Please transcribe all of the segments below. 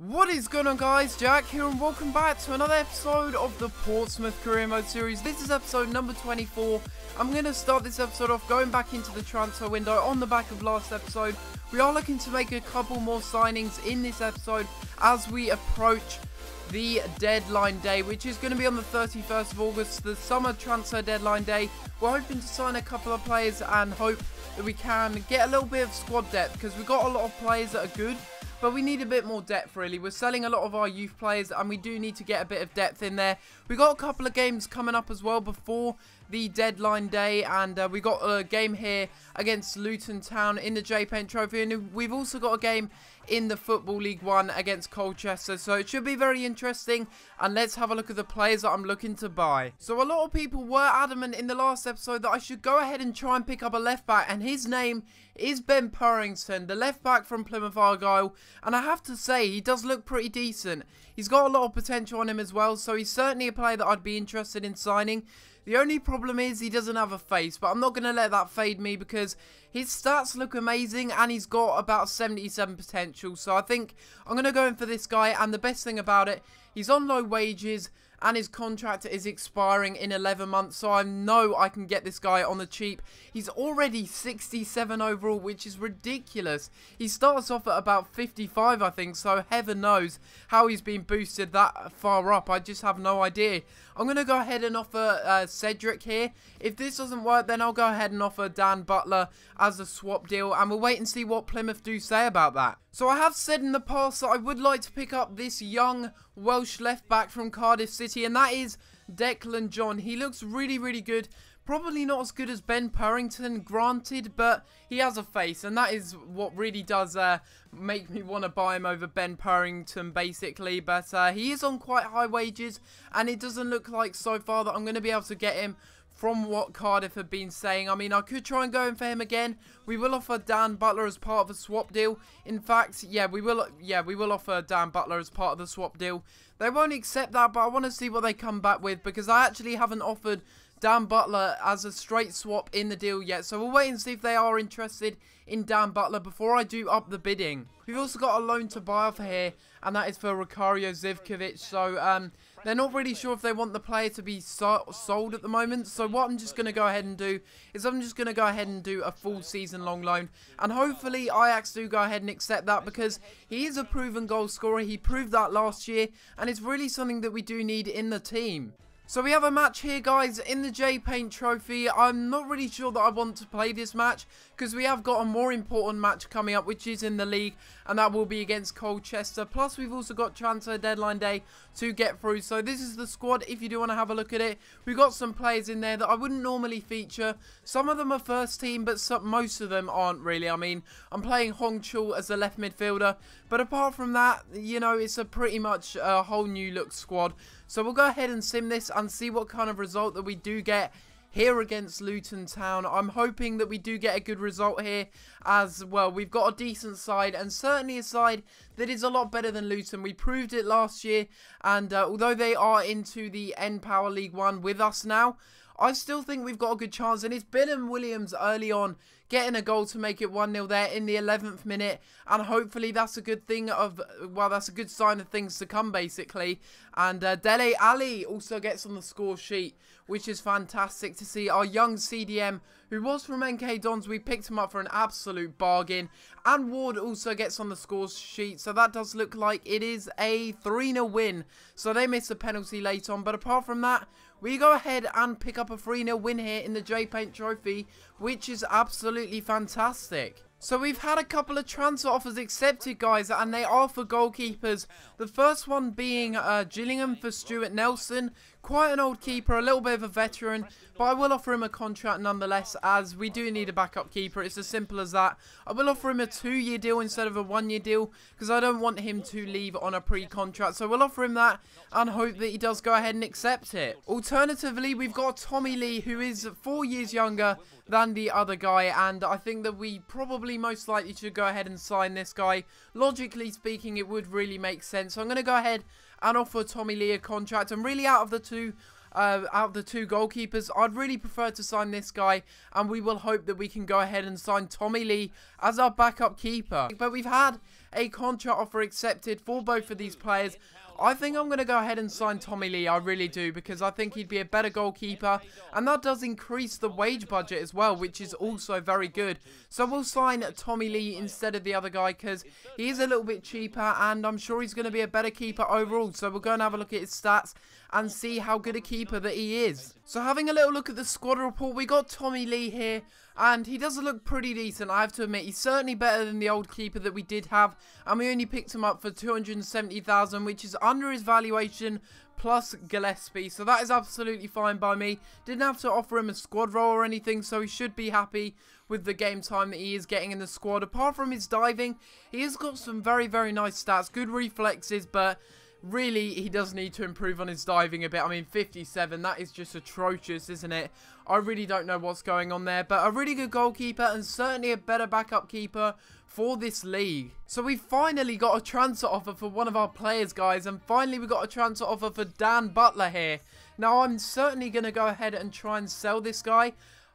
What is going on, guys? Jack here and welcome back to another episode of the Portsmouth Career Mode series. This is episode number 24. I'm going to start this episode off going back into the transfer window on the back of last episode. We are looking to make a couple more signings in this episode as we approach the deadline day, which is going to be on the 31st of August, the summer transfer deadline day. We're hoping to sign a couple of players and hope that we can get a little bit of squad depth, because we've got a lot of players that are good, but we need a bit more depth really. We're selling a lot of our youth players and we do need to get a bit of depth in there. We got a couple of games coming up as well before the deadline day, and we got a game here against Luton Town in the J-Paint Trophy, and we've also got a game in the Football League 1 against Colchester, so it should be very interesting. And let's have a look at the players that I'm looking to buy. So a lot of people were adamant in the last episode that I should go ahead and try and pick up a left back, and his name is Ben Purrington, the left back from Plymouth Argyle, and I have to say he does look pretty decent. He's got a lot of potential on him as well, so he's certainly a player that I'd be interested in signing. The only problem is he doesn't have a face, but I'm not going to let that fade me because his stats look amazing and he's got about 77 potential. So I think I'm going to go in for this guy, and the best thing about it, he's on low wages and his contract is expiring in 11 months, so I know I can get this guy on the cheap. He's already 67 overall, which is ridiculous. He starts off at about 55, I think, so heaven knows how he's been boosted that far up. I just have no idea. I'm going to go ahead and offer Cedric here. If this doesn't work, then I'll go ahead and offer Dan Butler as a swap deal, and we'll wait and see what Plymouth do say about that. So I have said in the past that I would like to pick up this young Welsh left back from Cardiff City, and that is Declan John. He looks really, really good. Probably not as good as Ben Purrington, granted, but he has a face, and that is what really does make me want to buy him over Ben Purrington, basically. But he is on quite high wages, and it doesn't look like so far that I'm going to be able to get him from what Cardiff have been saying. I mean, I could try and go in for him again. We will offer Dan Butler as part of a swap deal. In fact, we will offer Dan Butler as part of the swap deal. They won't accept that, but I want to see what they come back with, because I actually haven't offered Dan Butler as a straight swap in the deal yet. So we'll wait and see if they are interested in Dan Butler before I do up the bidding. We've also got a loan to buy offer here, and that is for Rikario Zivkovic. So they're not really sure if they want the player to be sold at the moment. So what I'm just going to go ahead and do is I'm just going to go ahead and do a full season long loan. And hopefully Ajax do go ahead and accept that, because he is a proven goal scorer. He proved that last year, and it's really something that we do need in the team. So we have a match here, guys, in the J-Paint Trophy. I'm not really sure that I want to play this match, because we have got a more important match coming up, which is in the league, and that will be against Colchester. Plus, we've also got transfer deadline day to get through. So this is the squad, if you do want to have a look at it. We've got some players in there that I wouldn't normally feature. Some of them are first team, but most of them aren't really. I mean, I'm playing Hong Chul as a left midfielder, but apart from that, you know, it's a pretty much a whole new look squad. So we'll go ahead and sim this and see what kind of result that we do get here against Luton Town. I'm hoping that we do get a good result here, as well. We've got a decent side, and certainly a side that is a lot better than Luton. We proved it last year, and although they are into the N-Power League 1 with us now, I still think we've got a good chance. And it's Bilham Williams early on getting a goal to make it 1-0 there in the 11th minute, and hopefully that's a good thing of, well, that's a good sign of things to come, basically. And Dele Alli also gets on the score sheet, which is fantastic to see. Our young CDM, who was from NK Dons, we picked him up for an absolute bargain. And Ward also gets on the score sheet, so that does look like it is a 3-0 win. So they missed a penalty late on, but apart from that, we go ahead and pick up a 3-0 win here in the J-Paint Trophy, which is absolutely fantastic. So we've had a couple of transfer offers accepted, guys, and they are for goalkeepers. The first one being Gillingham for Stuart Nelson. Quite an old keeper, a little bit of a veteran, but I will offer him a contract nonetheless, as we do need a backup keeper. It's as simple as that. I will offer him a 2-year deal instead of a 1-year deal, because I don't want him to leave on a pre-contract. So we'll offer him that and hope that he does go ahead and accept it. Alternatively, we've got Tommy Lee, who is 4 years younger than the other guy, and I think that we probably most likely should go ahead and sign this guy. Logically speaking, it would really make sense. So I'm going to go ahead and offer Tommy Lee a contract, and really out of the two goalkeepers, I'd really prefer to sign this guy, and we will hope that we can go ahead and sign Tommy Lee as our backup keeper. But we've had a contract offer accepted for both of these players, I think I'm going to go ahead and sign Tommy Lee. I really do, because I think he'd be a better goalkeeper, and that does increase the wage budget as well, which is also very good. So we'll sign Tommy Lee instead of the other guy, because he is a little bit cheaper, and I'm sure he's going to be a better keeper overall. So we'll go and have a look at his stats and see how good a keeper that he is. So having a little look at the squad report, we got Tommy Lee here, and he does look pretty decent, I have to admit. He's certainly better than the old keeper that we did have, and we only picked him up for 270,000, which is under his valuation plus Gillespie, so that is absolutely fine by me. Didn't have to offer him a squad role or anything, so he should be happy with the game time that he is getting in the squad. Apart from his diving, he has got some very, very nice stats, good reflexes, but really, he does need to improve on his diving a bit. I mean, 57, that is just atrocious, isn't it? I really don't know what's going on there, but a really good goalkeeper and certainly a better backup keeper for this league. So we finally got a transfer offer for one of our players, guys, and finally we got a transfer offer for Dan Butler here. Now, I'm certainly going to go ahead and try and sell this guy.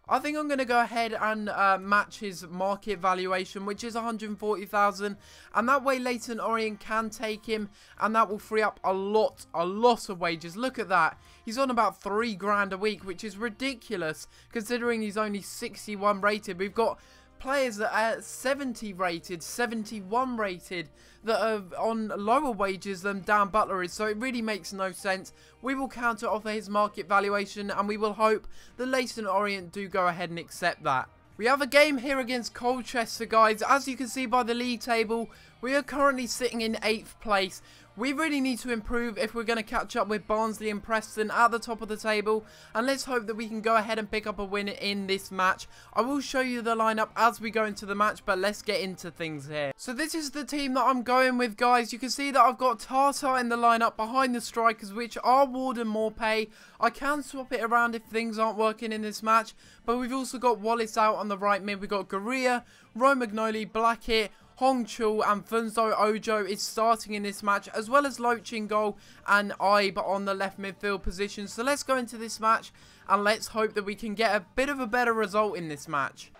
I think I'm going to go ahead and match his market valuation, which is 140,000, and that way Leyton Orient can take him, and that will free up a lot of wages. Look at that. He's on about 3 grand a week, which is ridiculous considering he's only 61 rated. We've got players that are 70 rated, 71 rated, that are on lower wages than Dan Butler is, so it really makes no sense. We will counter offer his market valuation, and we will hope the Leyton Orient do go ahead and accept that. We have a game here against Colchester, guys. As you can see by the league table, we are currently sitting in 8th place. We really need to improve if we're going to catch up with Barnsley and Preston at the top of the table. And let's hope that we can go ahead and pick up a win in this match. I will show you the lineup as we go into the match, but let's get into things here. So this is the team that I'm going with, guys. You can see that I've got Tata in the lineup behind the strikers, which are Ward and Morpay. I can swap it around if things aren't working in this match. But we've also got Wallace out on the right mid. We've got Guerrilla, Romagnoli, Blackett, Hong Chul and Funzo Ojo is starting in this match, as well as Loach in goal and Ibe on the left midfield position. So let's go into this match and let's hope that we can get a bit of a better result in this match.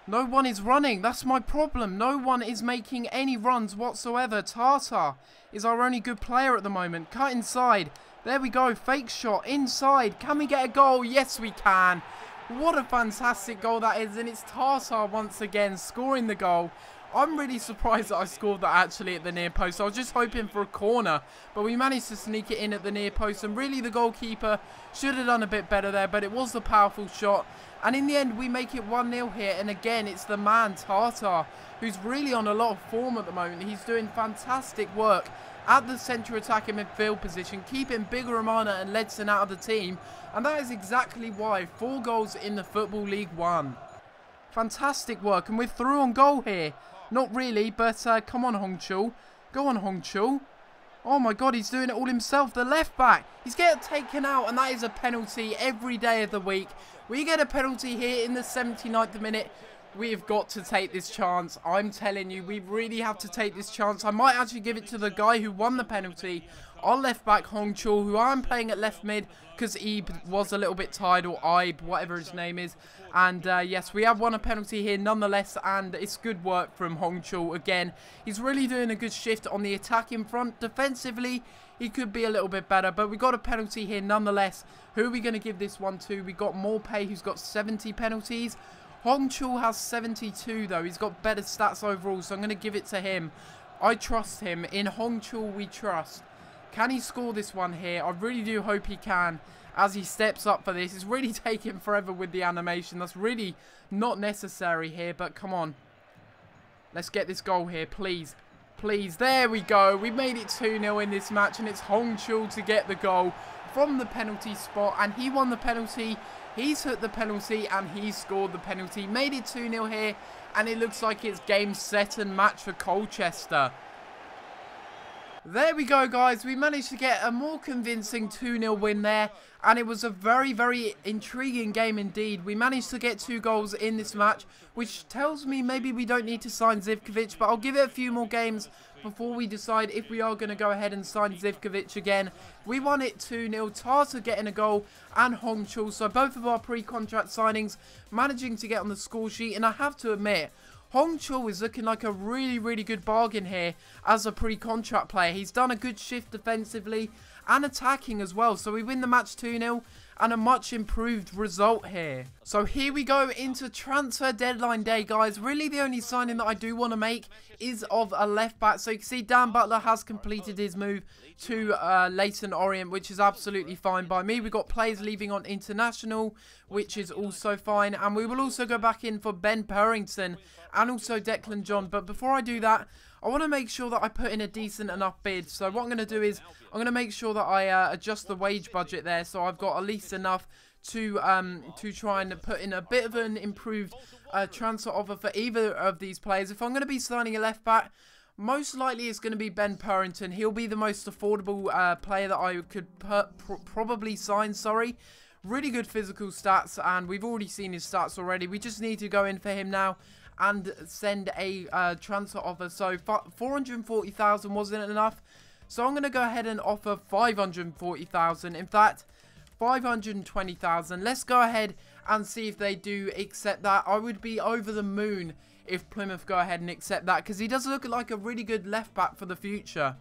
No one is running, that's my problem. No one is making any runs whatsoever. Tata is our only good player at the moment. Cut inside. There we go, fake shot inside. Can we get a goal? Yes, we can. What a fantastic goal that is, and it's Tata once again scoring the goal. I'm really surprised that I scored that actually at the near post. I was just hoping for a corner, but we managed to sneak it in at the near post, and really the goalkeeper should have done a bit better there, but it was a powerful shot. And in the end, we make it 1-0 here, and again, it's the man, Tata, who's really on a lot of form at the moment. He's doing fantastic work at the central attacking midfield position, keeping Big Romana and Ledson out of the team, and that is exactly why 4 goals in the Football League 1. Fantastic work, and we're through on goal here. Not really, but come on, Hong Chul. Go on, Hong Chul. Oh my god, he's doing it all himself. The left back, he's getting taken out, and that is a penalty every day of the week. We get a penalty here in the 79th minute. We've got to take this chance. I'm telling you, we really have to take this chance. I might actually give it to the guy who won the penalty. Our left back, Hong Chul, who I'm playing at left mid because Ibe was a little bit tired, or Ibe, whatever his name is. And yes, we have won a penalty here nonetheless, and it's good work from Hong Chul again. He's really doing a good shift on the attacking front. Defensively, he could be a little bit better, but we got a penalty here nonetheless. Who are we going to give this one to? We got Morpay, who's got 70 penalties. Hong Chul has 72 though. He's got better stats overall, so I'm going to give it to him. I trust him. In Hong Chul we trust. Can he score this one here? I really do hope he can, as he steps up for this. It's really taking forever with the animation. That's really not necessary here, but come on. Let's get this goal here, please. Please, there we go. We made it 2-0 in this match, and it's Hong Chul to get the goal from the penalty spot, and he won the penalty. He's hit the penalty, and he scored the penalty. Made it 2-0 here, and it looks like it's game, set, and match for Colchester. There we go, guys. We managed to get a more convincing 2-0 win there, and it was a very, very intriguing game indeed. We managed to get 2 goals in this match, which tells me maybe we don't need to sign Zivkovic, but I'll give it a few more games before we decide if we are going to go ahead and sign Zivkovic again. We won it 2-0, Tata getting a goal and Hong Chul, so both of our pre-contract signings managing to get on the score sheet, and I have to admit, Hong Chul is looking like a really good bargain here as a pre-contract player. He's done a good shift defensively and attacking as well. So we win the match 2-0 and a much improved result here. So here we go into transfer deadline day, guys. Really the only signing that I do want to make is of a left back. So you can see Dan Butler has completed his move to Leyton Orient, which is absolutely fine by me. We've got players leaving on international, which is also fine. And we will also go back in for Ben Purrington and also Declan John. But before I do that, I want to make sure that I put in a decent enough bid. So what I'm going to do is I'm going to make sure that I adjust the wage budget there, so I've got at least enough to try and put in a bit of an improved transfer offer for either of these players. If I'm going to be signing a left back, most likely it's going to be Ben Purrington. He'll be the most affordable player that I could probably sign. Sorry. Really good physical stats, and we've already seen his stats already. We just need to go in for him now and send a transfer offer. So 440,000 wasn't enough, so I'm going to go ahead and offer 540,000. In fact, 520,000. Let's go ahead and see if they do accept that. I would be over the moon if Plymouth go ahead and accept that, because he does look like a really good left back for the future.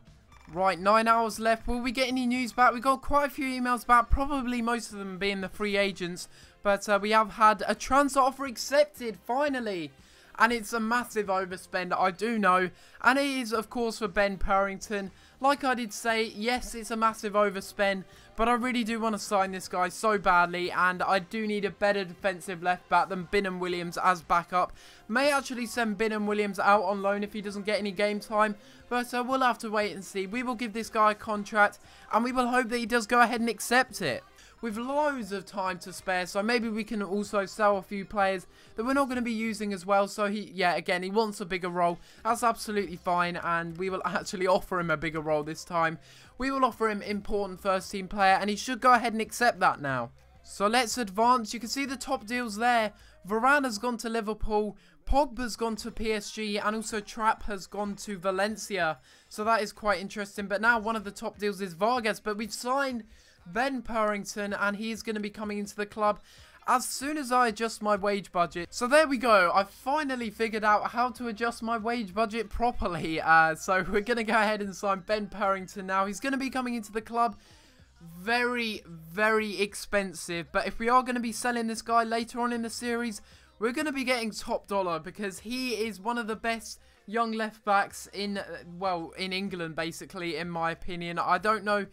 Right, 9 hours left. Will we get any news back? We got quite a few emails back, probably most of them being the free agents, but we have had a transfer offer accepted finally. And it's a massive overspend, I do know. And it is, of course, for Ben Purrington. Like I did say, yes, it's a massive overspend. But I really do want to sign this guy so badly. And I do need a better defensive left back than Binham Williams as backup. May actually send Binham Williams out on loan if he doesn't get any game time. But we'll have to wait and see. We will give this guy a contract. And we will hope that he does go ahead and accept it. With loads of time to spare, so maybe we can also sell a few players that we're not going to be using as well. So again, he wants a bigger role. That's absolutely fine, and we will actually offer him a bigger role this time. We will offer him important first team player, and he should go ahead and accept that now. So let's advance. You can see the top deals there. Varane has gone to Liverpool, Pogba's gone to PSG, and also Trapp has gone to Valencia. So that is quite interesting. But now one of the top deals is Vargas, but we've signed Ben Purrington, and he's going to be coming into the club as soon as I adjust my wage budget. So there we go. I've finally figured out how to adjust my wage budget properly. So we're going to go ahead and sign Ben Purrington now. He's going to be coming into the club. Very expensive. But if we are going to be selling this guy later on in the series, we're going to be getting top dollar, because he is one of the best young left backs in England, basically, in my opinion. I don't know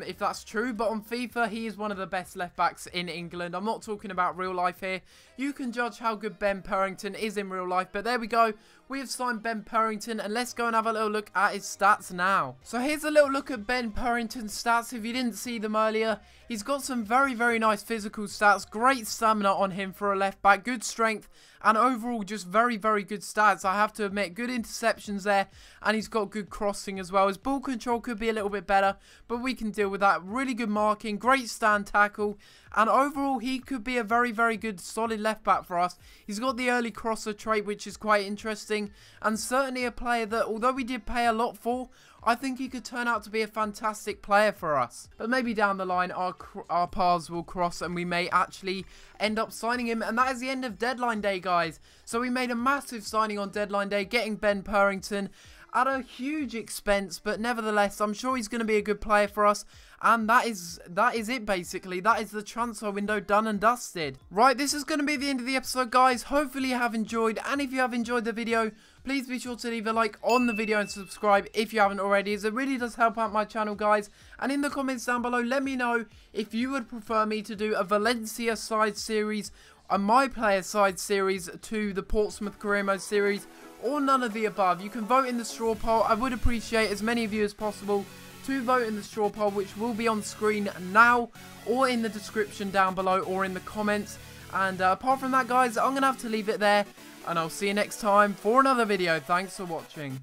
if that's true, but on FIFA he is one of the best left backs in England. I'm not talking about real life here. You can judge how good Ben Purrington is in real life, but there we go. We have signed Ben Purrington, and let's go and have a little look at his stats now. So here's a little look at Ben Purrington's stats. If you didn't see them earlier, he's got some very nice physical stats. Great stamina on him for a left back, good strength, and overall just very good stats. I have to admit, good interceptions there, and he's got good crossing as well. His ball control could be a little bit better, but we can deal with that. Really good marking, great stand tackle, and overall he could be a very good solid left back for us. He's got the early crosser trait, which is quite interesting, and certainly a player that, although we did pay a lot for, I think he could turn out to be a fantastic player for us. But maybe down the line our paths will cross, and we may actually end up signing him. And that is the end of deadline day, guys. So we made a massive signing on deadline day, getting Ben Purrington at a huge expense, but nevertheless, I'm sure he's going to be a good player for us. And that is it, basically. That is the transfer window done and dusted. Right, this is going to be the end of the episode, guys. Hopefully you have enjoyed, and if you have enjoyed the video, please be sure to leave a like on the video and subscribe if you haven't already, as it really does help out my channel, guys. And in the comments down below, let me know if you would prefer me to do a Valencia side series, a My Player side series to the Portsmouth Career Mode series, or none of the above. You can vote in the straw poll. I would appreciate as many of you as possible to vote in the straw poll, which will be on screen now, or in the description down below, or in the comments. And apart from that, guys, I'm going to have to leave it there, and I'll see you next time for another video. Thanks for watching.